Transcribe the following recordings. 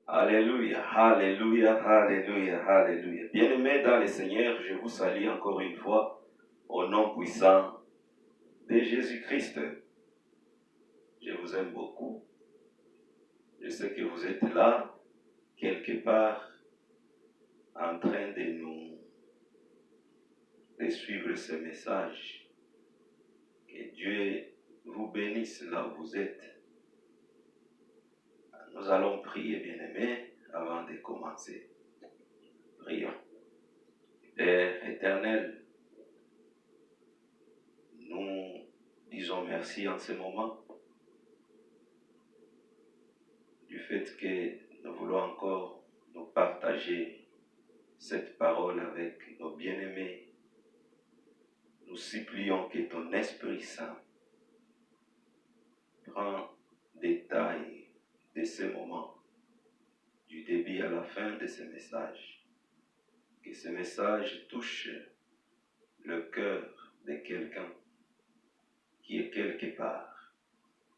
Alléluia, alléluia, alléluia, alléluia. Bien-aimés dans le Seigneur, je vous salue encore une fois au nom puissant de Jésus-Christ. Je vous aime beaucoup. Je sais que vous êtes là, quelque part, en train de suivre ce message. Que Dieu vous bénisse là où vous êtes. Nous allons prier, bien-aimés, avant de commencer. Prions. Père éternel, nous disons merci en ce moment du fait que nous voulons encore nous partager cette parole avec nos bien-aimés. Nous supplions que ton Esprit Saint prenne détail de ce moment, du début à la fin de ce message. Que ce message touche le cœur de quelqu'un qui est quelque part,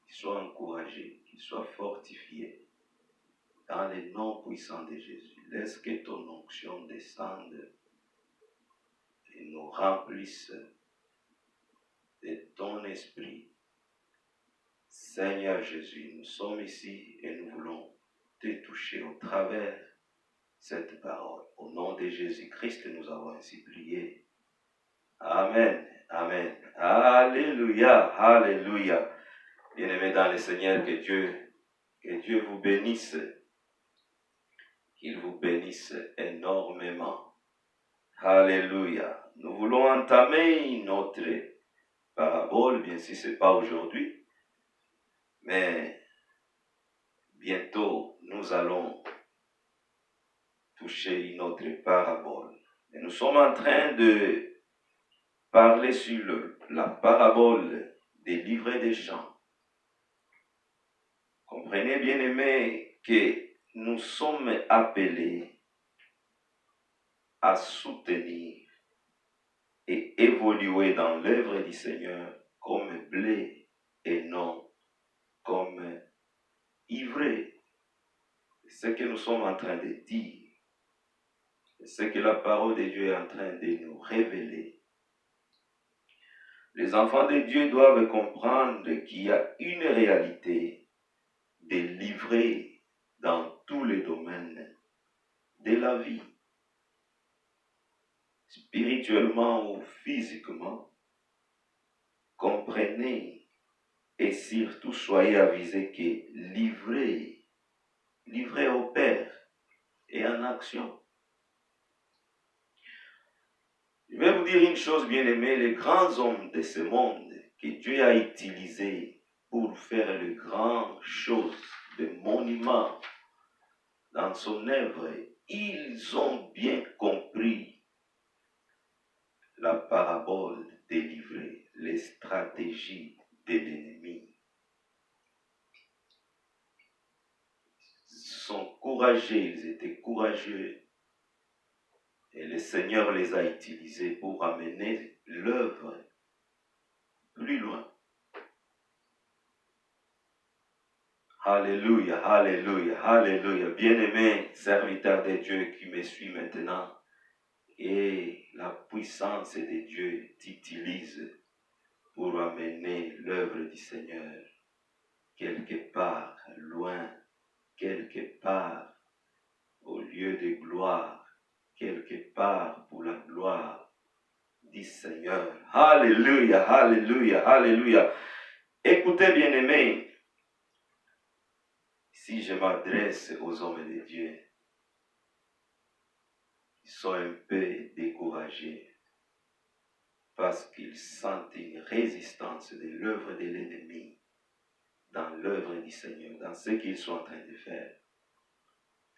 qui soit encouragé, qui soit fortifié. Dans le nom puissant de Jésus, laisse que ton onction descende et nous remplisse de ton esprit. Seigneur Jésus, nous sommes ici et nous voulons te toucher au travers cette parole. Au nom de Jésus-Christ, nous avons ainsi prié. Amen, amen. Alléluia, alléluia. Bien-aimés dans le Seigneur, que Dieu vous bénisse. Qu'il vous bénisse énormément. Alléluia. Nous voulons entamer notre parabole, bien sûr, ce n'est pas aujourd'hui, mais bientôt, nous allons toucher une autre parabole. Et nous sommes en train de parler sur la parabole des livrets des champs. Comprenez, bien aimés, que nous sommes appelés à soutenir et évoluer dans l'œuvre du Seigneur comme blé et non comme ivraie. C'est ce que nous sommes en train de dire. C'est ce que la parole de Dieu est en train de nous révéler. Les enfants de Dieu doivent comprendre qu'il y a une réalité de l'ivraie dans tous les domaines de la vie. Spirituellement ou physiquement, comprenez et surtout soyez avisés que l'ivraie au Père est en action. Je vais vous dire une chose, bien-aimés, les grands hommes de ce monde que Dieu a utilisés pour faire de grandes choses, des monuments dans son œuvre, ils ont bien compris la parabole des livrets, les stratégies de l'ennemi. Ils sont courageux, ils étaient courageux. Et le Seigneur les a utilisés pour amener l'œuvre plus loin. Alléluia, alléluia, alléluia. Bien-aimé serviteur de Dieu qui me suit maintenant, et la puissance de Dieu t'utilise pour amener l'œuvre du Seigneur quelque part loin, quelque part au lieu de gloire, quelque part pour la gloire du Seigneur. Alléluia, alléluia, alléluia. Écoutez, bien-aimés, si je m'adresse aux hommes de Dieu, ils sont un peu découragés parce qu'ils sentent une résistance de l'œuvre de l'ennemi dans l'œuvre du Seigneur, dans ce qu'ils sont en train de faire.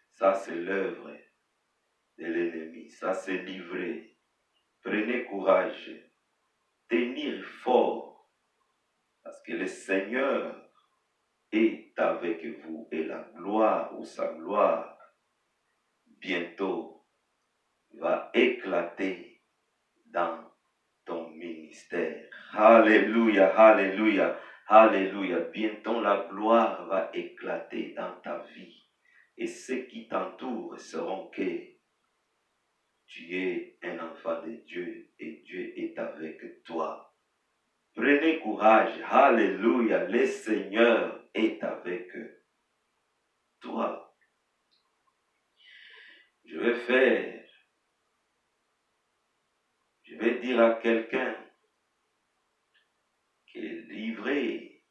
Ça, c'est l'œuvre de l'ennemi. Ça, c'est livré. Prenez courage. Tenir fort. Parce que le Seigneur est avec vous. Et la gloire ou sa gloire, bientôt, va éclater dans ton ministère. Alléluia, alléluia, alléluia. Bientôt, la gloire va éclater dans ta vie. et ceux qui t'entourent sauront que tu es un enfant de Dieu et Dieu est avec toi. Prenez courage, alléluia, le Seigneur est avec toi. Je vais dire à quelqu'un que livrer,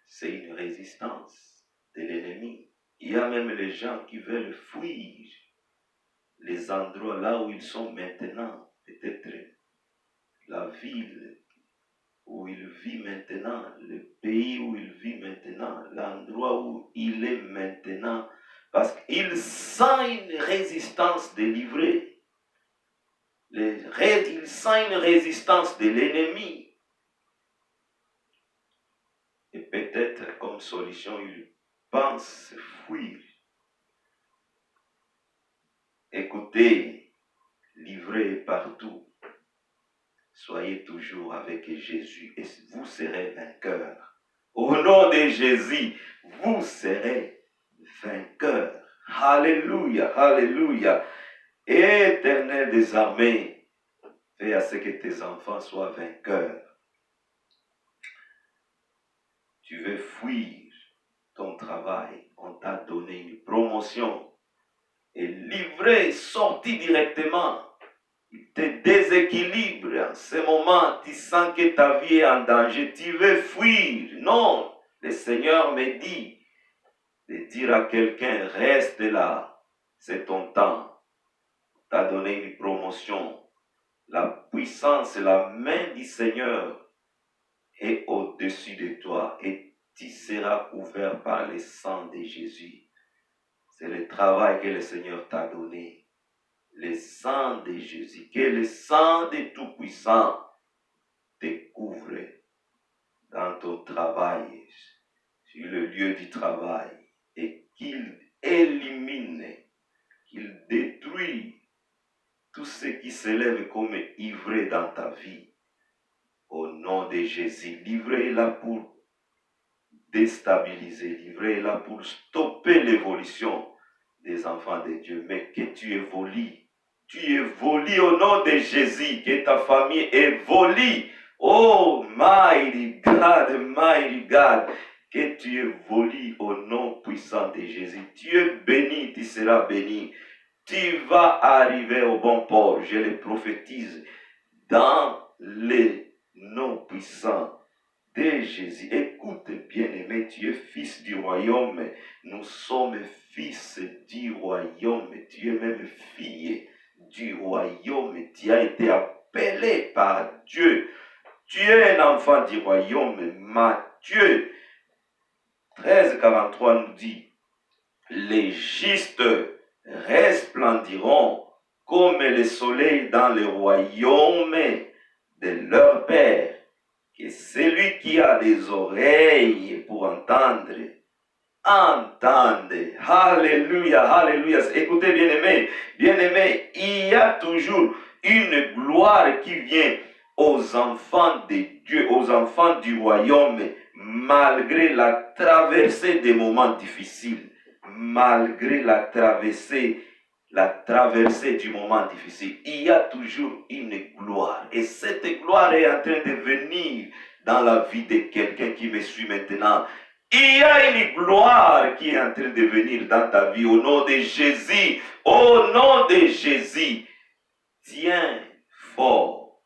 c'est une résistance de l'ennemi. Il y a même les gens qui veulent fuir les endroits là où ils sont maintenant, peut-être la ville où il vit maintenant, le pays où il vit maintenant, l'endroit où il est maintenant, parce qu'il sent une résistance délivrée. Il sent une résistance de l'ennemi. Et peut-être comme solution, il pense fuir. Écoutez, livrez partout. Soyez toujours avec Jésus et vous serez vainqueurs. Au nom de Jésus, vous serez vainqueurs. Alléluia, alléluia. Éternel des armées, fais à ce que tes enfants soient vainqueurs. Tu veux fuir ton travail, on t'a donné une promotion et livré, sorti directement. Il te déséquilibre. En ce moment, tu sens que ta vie est en danger. Tu veux fuir. Non, le Seigneur me dit de dire à quelqu'un, reste là. C'est ton temps. T'a donné une promotion. La puissance, la main du Seigneur est au-dessus de toi et tu seras couvert par le sang de Jésus. C'est le travail que le Seigneur t'a donné. Le sang de Jésus, que le sang de Tout-Puissant te couvre dans ton travail, sur le lieu du travail, et qu'il élimine, qu'il détruit tout ce qui s'élève comme ivraie dans ta vie. Au nom de Jésus, l'ivraie est là pour déstabiliser, l'ivraie est là pour stopper l'évolution des enfants de Dieu, mais que tu évolues. Tu évolues au nom de Jésus, que ta famille évolue. Oh, mighty God, que tu évolues au nom puissant de Jésus. Tu es béni, tu seras béni. Tu vas arriver au bon port, je le prophétise, dans le nom puissant de Jésus. Écoute, bien-aimé, tu es fils du royaume. Nous sommes fils du royaume. Tu es même fille du royaume. Tu as été appelé par Dieu. Tu es un enfant du royaume. Matthieu 13:43 nous dit, les justes resplendiront comme le soleil dans le royaume de leur Père. Que celui qui a des oreilles pour entendre, entende. Alléluia, alléluia. Écoutez, bien-aimés, il y a toujours une gloire qui vient aux enfants de Dieu, aux enfants du royaume, malgré la traversée des moments difficiles, malgré la traversée du moment difficile. Il y a toujours une gloire. Et cette gloire est en train de venir dans la vie de quelqu'un qui me suit maintenant. Il y a une gloire qui est en train de venir dans ta vie au nom de Jésus. Au nom de Jésus. Tiens fort.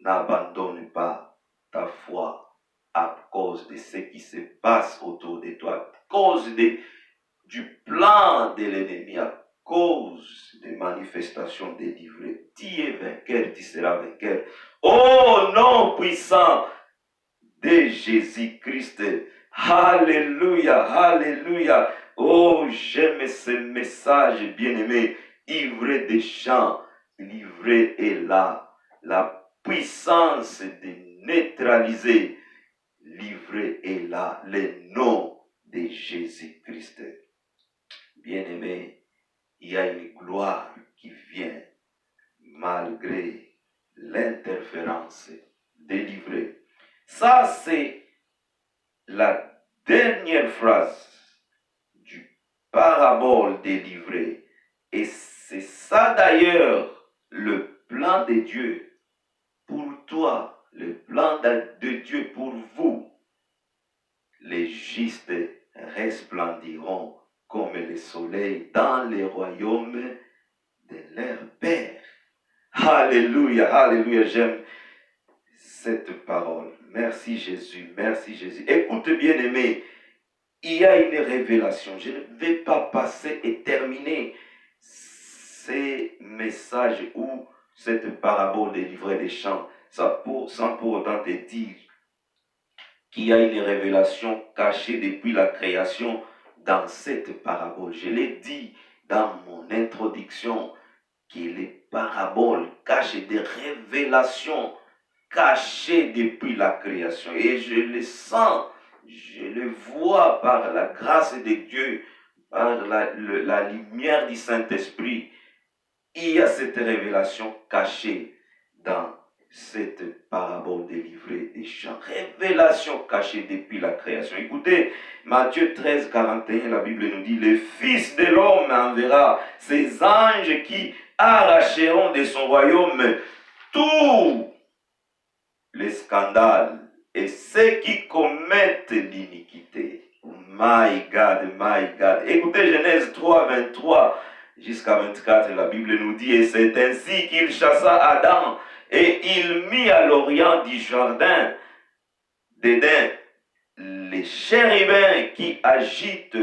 N'abandonne pas ta foi à cause de ce qui se passe autour de toi, à cause du plan de l'ennemi, à cause des manifestations délivrées. Tu es vainqueur, tu seras vainqueur. Au nom puissant de Jésus-Christ. Alléluia, alléluia. Oh, j'aime ce message, bien-aimé. Ivre des chants, livré est là. La puissance de neutraliser, livré est là. Le nom de Jésus-Christ. Bien-aimé, il y a une gloire qui vient malgré l'interférence délivrée. Ça, c'est la dernière phrase du paraboles délivrées. Et c'est ça d'ailleurs le plan de Dieu pour toi, le plan de Dieu pour vous. Les justes resplendiront comme le soleil dans les royaumes de leur Père. Alléluia, alléluia, j'aime cette parole. Merci Jésus, merci Jésus. Écoute bien aimé, il y a une révélation. Je ne vais pas passer et terminer ces messages ou cette parabole des livrets des chants sans pour autant te dire qu'il y a une révélation cachée depuis la création dans cette parabole. Je l'ai dit dans mon introduction que les paraboles cachent des révélations cachées depuis la création. Et je le sens, je le vois par la grâce de Dieu, par la lumière du Saint-Esprit. Il y a cette révélation cachée dans cette parabole délivrée des chants. Révélation cachée depuis la création. Écoutez, Matthieu 13, 41, la Bible nous dit, le Fils de l'homme enverra ses anges qui arracheront de son royaume tous les scandales et ceux qui commettent l'iniquité. My God, my God. Écoutez Genèse 3, 23 jusqu'à 24, la Bible nous dit, et c'est ainsi qu'il chassa Adam et il mit à l'orient du jardin d'Éden les chérubins qui agitent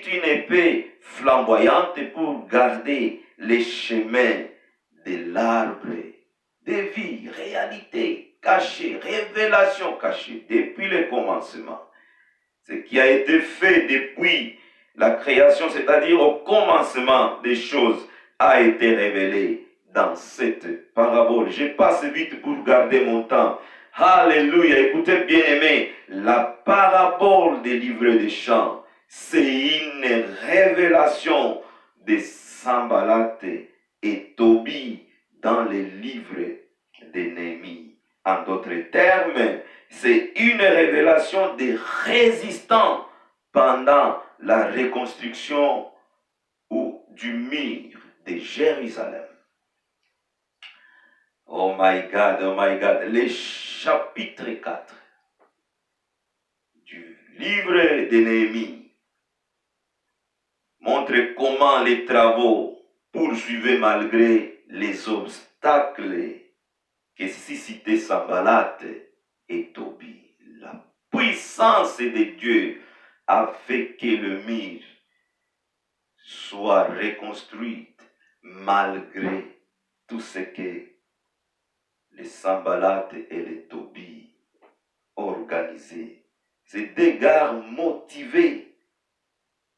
une épée flamboyante pour garder les chemins de l'arbre de vie, réalité cachée, révélation cachée depuis le commencement. Ce qui a été fait depuis la création, c'est-à-dire au commencement des choses, a été révélé dans cette parabole. Je passe vite pour garder mon temps. Alléluia, écoutez bien aimé, la parabole des livrets des chants, c'est une révélation de Sanballat et Tobie dans les livres de Néhémie. En d'autres termes, c'est une révélation des résistants pendant la reconstruction du mur de Jérusalem. Oh my God, le chapitre 4 du livre de Néhémie montre comment les travaux poursuivaient malgré les obstacles que suscitait Sanballat et Tobie. La puissance de Dieu a fait que le mur soit reconstruit malgré tout ce que les Sanballat et les Tobie organisaient. Ces dégâts motivaient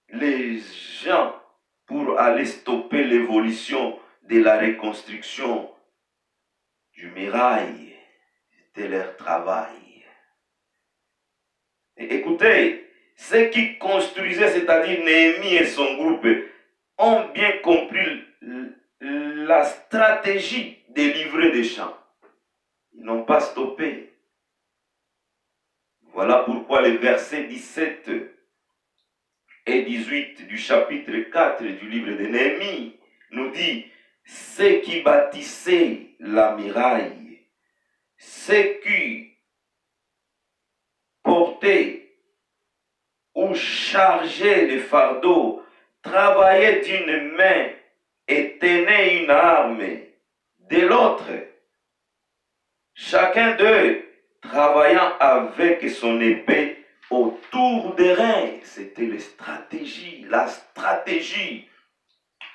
les gens pour aller stopper l'évolution de la reconstruction du muraille. C'était leur travail. Et écoutez, ceux qui construisaient, c'est-à-dire Néhémie et son groupe, ont bien compris la stratégie des livrets des chants. Ils n'ont pas stoppé. Voilà pourquoi les versets 17 et 18 du chapitre 4 du livre de Néhémie nous dit, ceux qui bâtissaient la muraille, ceux qui portaient ou chargeaient les fardeaux, travaillaient d'une main et tenaient une arme de l'autre. Chacun d'eux travaillant avec son épée autour des reins. C'était la stratégie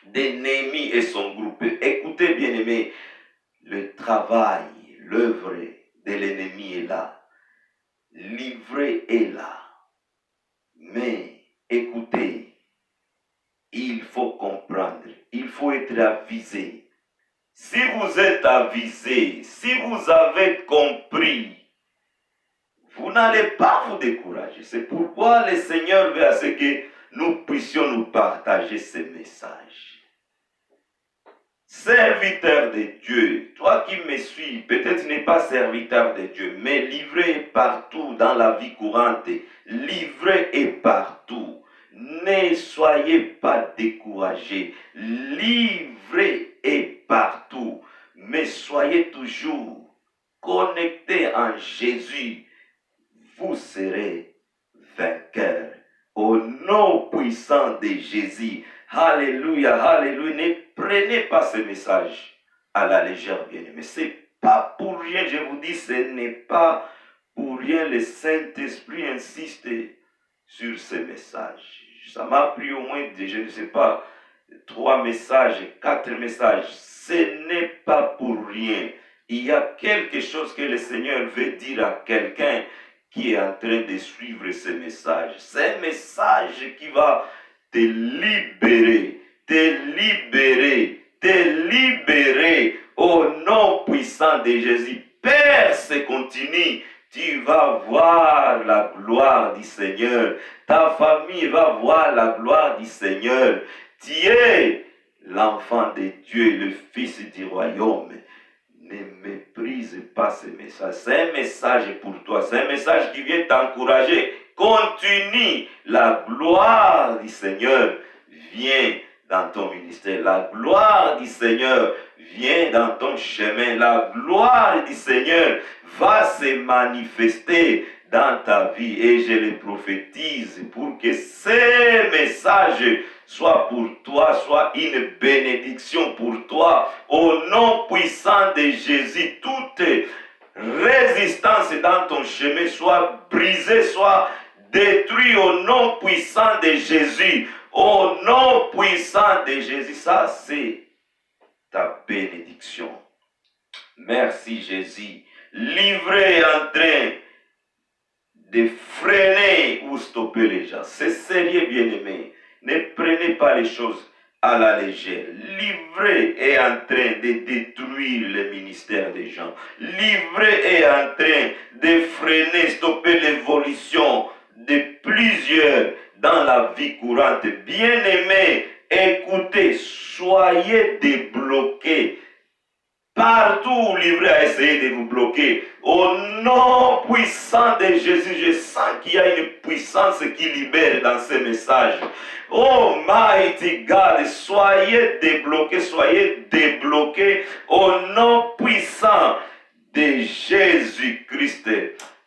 de Néhémie et son groupe. Écoutez bien aimé, le travail, l'œuvre de l'ennemi est là. Livré est là. Mais écoutez, il faut comprendre, il faut être avisé. Si vous êtes avisé, si vous avez compris, vous n'allez pas vous décourager. C'est pourquoi le Seigneur veut à ce que nous puissions nous partager ces messages. Serviteur de Dieu, toi qui me suis, peut-être tu n'es pas serviteur de Dieu, mais livré partout dans la vie courante, livré et partout. Ne soyez pas découragés, livré et partout, mais soyez toujours connectés en Jésus. Vous serez vainqueurs. Au nom puissant de Jésus. Alléluia, alléluia. Ne prenez pas ce message à la légère, bien-aimé. C'est pas pour rien, je vous dis, ce n'est pas pour rien. Le Saint-Esprit insiste sur ce message. Ça m'a pris au moins, je ne sais pas, 3 messages, 4 messages. Ce n'est pas pour rien. Il y a quelque chose que le Seigneur veut dire à quelqu'un qui est en train de suivre ce message. C'est un message qui va te libérer, te libérer, te libérer au nom puissant de Jésus. Perce continue, tu vas voir la gloire du Seigneur. Ta famille va voir la gloire du Seigneur. Tu es l'enfant de Dieu, le fils du royaume. Ne méprise pas ce message. C'est un message pour toi. C'est un message qui vient t'encourager. Continue. La gloire du Seigneur vient dans ton ministère. La gloire du Seigneur vient dans ton chemin. La gloire du Seigneur va se manifester dans ta vie. Et je le prophétise pour que ces messages soit pour toi, soit une bénédiction pour toi. Au nom puissant de Jésus, toute résistance dans ton chemin soit brisée, soit détruite au nom puissant de Jésus. Au nom puissant de Jésus, ça c'est ta bénédiction. Merci Jésus. Livré en train de freiner ou stopper les gens. C'est sérieux, bien-aimé. Ne prenez pas les choses à la légère. Livré est en train de détruire le ministère des gens. Livré est en train de freiner, stopper l'évolution de plusieurs dans la vie courante. Bien-aimés, écoutez, soyez débloqués. Partout livré à essayer de vous bloquer. Au nom puissant de Jésus, je sens qu'il y a une puissance qui libère dans ce message. Oh mighty God, soyez débloqués au nom puissant de Jésus-Christ.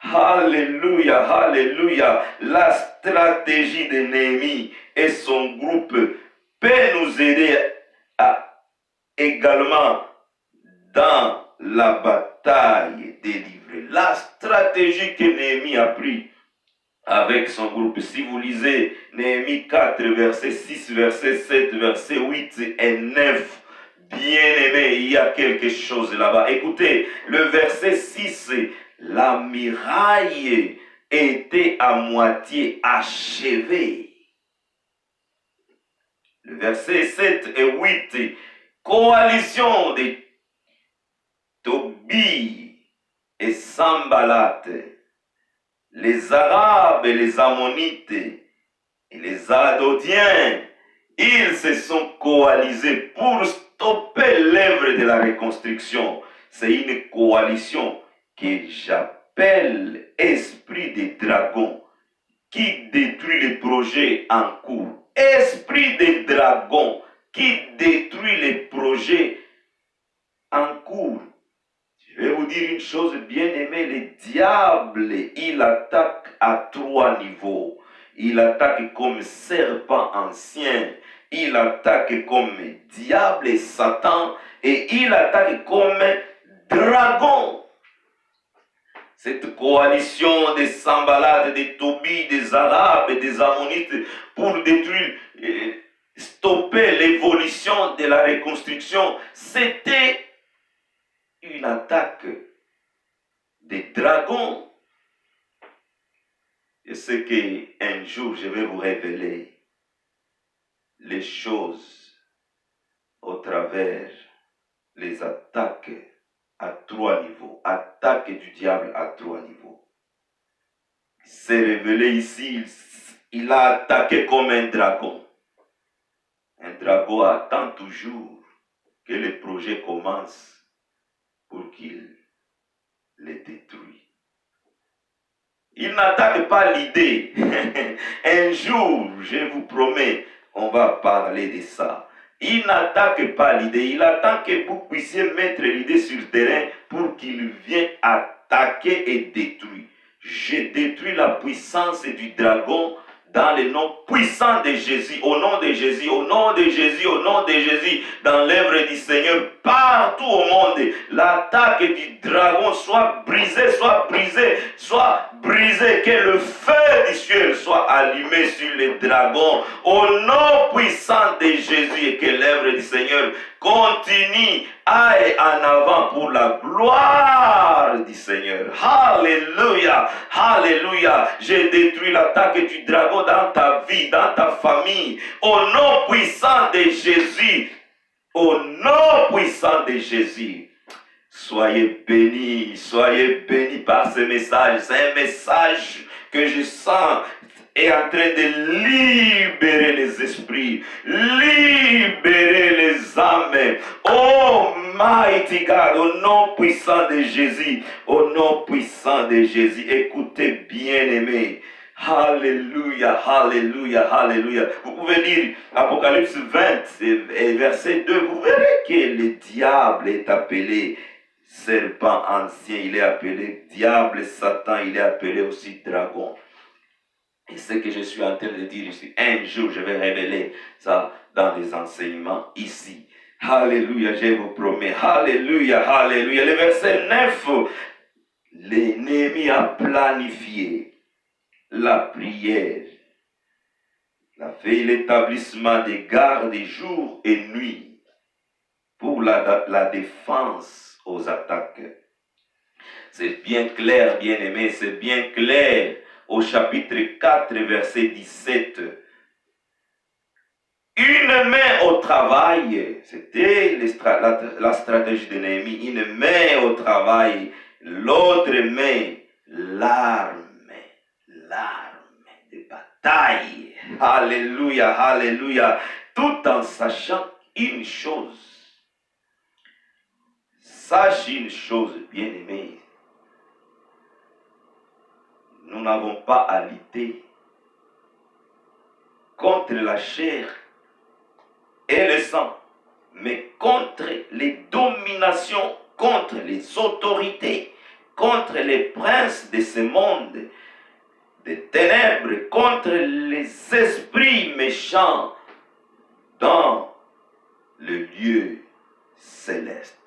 Alléluia, alléluia. La stratégie de Néhémie et son groupe peut nous aider à également dans la bataille délivrée. La stratégie que Néhémie a prise avec son groupe. Si vous lisez Néhémie 4, verset 6, verset 7, verset 8 et 9, bien-aimé, il y a quelque chose là-bas. Écoutez, le verset 6, la muraille était à moitié achevée. Le verset 7 et 8, coalition de Tobie et Sambalat, les Arabes et les Ammonites et les Adodiens, ils se sont coalisés pour stopper l'œuvre de la reconstruction. C'est une coalition que j'appelle esprit de dragon qui détruit les projets en cours. Esprit de dragon qui détruit les projets en cours. Je vais vous dire une chose, bien aimé, le diable, il attaque à 3 niveaux. Il attaque comme serpent ancien, il attaque comme diable et Satan, et il attaque comme dragon. Cette coalition des Sambalades, des Tobie, des Arabes et des Ammonites pour détruire, stopper l'évolution de la reconstruction, c'était une attaque des dragons. Je sais qu'un jour, je vais vous révéler les choses au travers les attaques à 3 niveaux. Attaque du diable à 3 niveaux. Il s'est révélé ici, il a attaqué comme un dragon. Un dragon attend toujours que le projet commence pour qu'il les détruise. Il n'attaque pas l'idée. Un jour, je vous promets, on va parler de ça. Il n'attaque pas l'idée. Il attend que vous puissiez mettre l'idée sur le terrain pour qu'il vienne attaquer et détruire. Je détruis la puissance du dragon dans le nom puissant de Jésus, au nom de Jésus, au nom de Jésus, au nom de Jésus, dans l'œuvre du Seigneur, partout au monde, l'attaque du dragon soit brisée, que le feu du ciel soit allumé sur les dragons, au nom puissant de Jésus, et que l'œuvre du Seigneur continue, aille en avant pour la gloire du Seigneur. Alléluia, alléluia. J'ai détruit l'attaque du dragon dans ta vie, dans ta famille, au nom puissant de Jésus, au nom puissant de Jésus. Soyez bénis par ce message. C'est un message que je sens est en train de libérer les esprits, libérer les âmes. Oh mighty God, au nom puissant de Jésus, au nom puissant de Jésus, écoutez bien-aimés. Alléluia, alléluia, alléluia. Vous pouvez lire Apocalypse 20 et verset 2, vous verrez que le diable est appelé serpent ancien, il est appelé diable, Satan, il est appelé aussi dragon. Et ce que je suis en train de dire ici, un jour je vais révéler ça dans les enseignements ici. Alléluia, je vous promets. Alléluia, alléluia. Le verset 9, l'ennemi a planifié la prière, il a fait l'établissement des gardes jour et nuit pour la défense aux attaques. C'est bien clair, bien-aimé, c'est bien clair. Au chapitre 4, verset 17. Une main au travail, c'était la stratégie de Néhémie. Une main au travail, l'autre main, l'arme de bataille. Alléluia, alléluia. Tout en sachant une chose. Sache une chose, bien-aimé. Nous n'avons pas à lutter contre la chair et le sang, mais contre les dominations, contre les autorités, contre les princes de ce monde, des ténèbres, contre les esprits méchants dans le lieu céleste.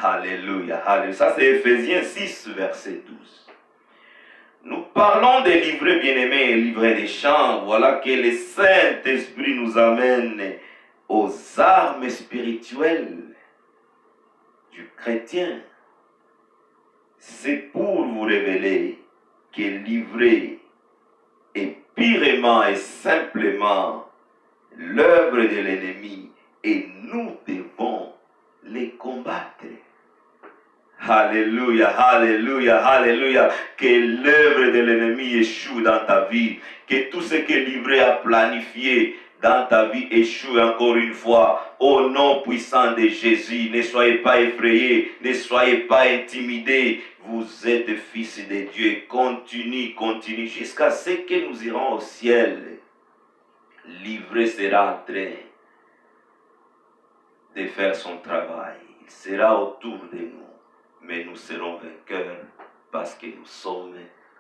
Alléluia, alléluia. Ça c'est Ephésiens 6, verset 12. Nous parlons des livrets bien-aimés et livrets des chants. Voilà que le Saint-Esprit nous amène aux armes spirituelles du chrétien. C'est pour vous révéler que livrer est purement et simplement l'œuvre de l'ennemi et nous devons les combattre. Alléluia, alléluia, alléluia. Que l'œuvre de l'ennemi échoue dans ta vie. Que tout ce que livré a planifié dans ta vie échoue encore une fois. Au nom puissant de Jésus, ne soyez pas effrayés, ne soyez pas intimidés. Vous êtes fils de Dieu. Continue, continue jusqu'à ce que nous irons au ciel. Livré sera en train de faire son travail. Il sera autour de nous. Mais nous serons vainqueurs parce que nous sommes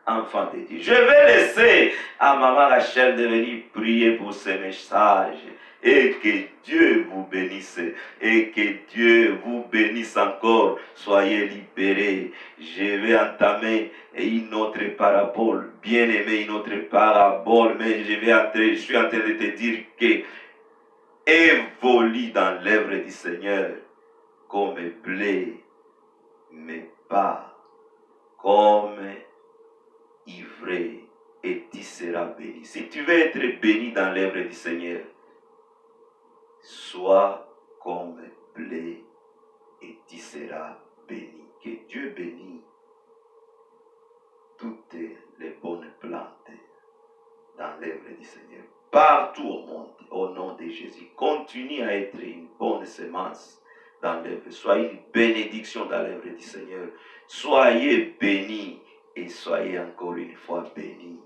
enfants de Dieu. Je vais laisser à Maman Rachel de venir prier pour ce message. Et que Dieu vous bénisse. Et que Dieu vous bénisse encore. Soyez libérés. Je vais entamer une autre parabole. Bien aimé, une autre parabole. Mais je suis en train de te dire que évolue dans l'œuvre du Seigneur comme blé, mais pas comme ivré, et tu seras béni. Si tu veux être béni dans l'œuvre du Seigneur, sois comme blé et tu seras béni. Que Dieu bénisse toutes les bonnes plantes dans l'œuvre du Seigneur. Partout au monde, au nom de Jésus. Continue à être une bonne semence dans l'œuvre. Soyez une bénédiction dans l'œuvre du Seigneur. Soyez bénis et soyez encore une fois bénis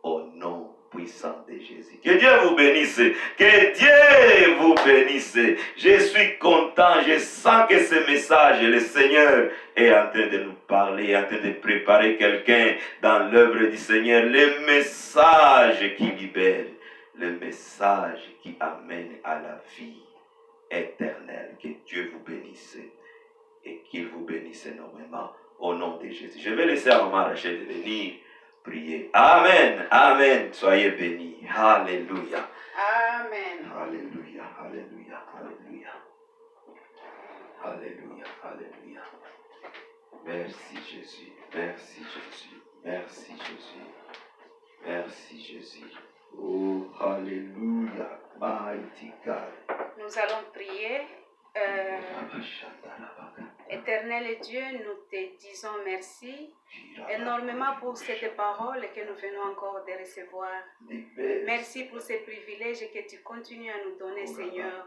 au nom puissant de Jésus. Que Dieu vous bénisse. Que Dieu vous bénisse. Je suis content. Je sens que ce message, le Seigneur est en train de nous parler, en train de préparer quelqu'un dans l'œuvre du Seigneur. Le message qui libère. Le message qui amène à la vie éternelle. Que Dieu vous bénisse et qu'il vous bénisse énormément au nom de Jésus. Je vais laisser à maman Rachel de venir prier. Amen, amen. Soyez bénis. Alléluia. Amen. Alléluia, alléluia, alléluia. Alléluia, alléluia. Merci Jésus, merci Jésus, merci Jésus, merci Jésus. Oh, alléluia, mighty God. Nous allons prier. Éternel Dieu, nous te disons merci énormément pour cette parole que nous venons encore de recevoir. Merci pour ces privilèges que tu continues à nous donner, Seigneur,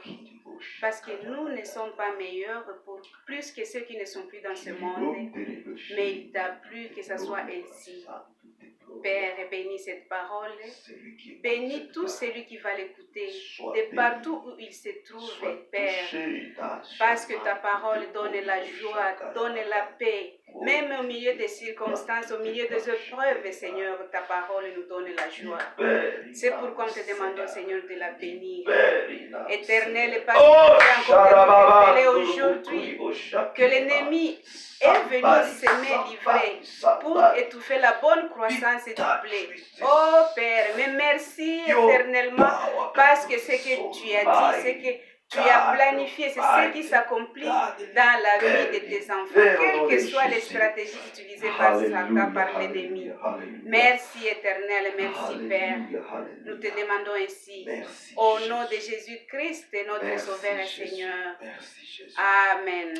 parce que nous ne sommes pas meilleurs pour plus que ceux qui ne sont plus dans ce monde, mais il t'a plu que ça soit ainsi. Père, bénis cette parole, bénis tout celui qui va l'écouter, de partout où il se trouve, Père, parce que ta parole donne la joie, donne la paix, même au milieu des circonstances, au milieu des épreuves, Seigneur, ta parole nous donne la joie. C'est pourquoi nous te demandons, Seigneur, de la bénir. Éternel, parce que tu as encore de nous révéler aujourd'hui que l'ennemi est venu s'aimer livrer pour étouffer la bonne croissance du blé. Oh Père, mais merci éternellement parce que ce que tu as dit, ce que tu as planifié, c'est ce qui s'accomplit dans la vie de tes enfants, quelles que soient les stratégies utilisées par Satan, par l'ennemi. Merci éternel, merci Père. Nous te demandons ainsi, au nom de Jésus-Christ, notre Sauveur et Seigneur. Amen.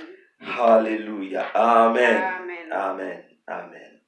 Alléluia. Amen. Amen. Amen. Amen.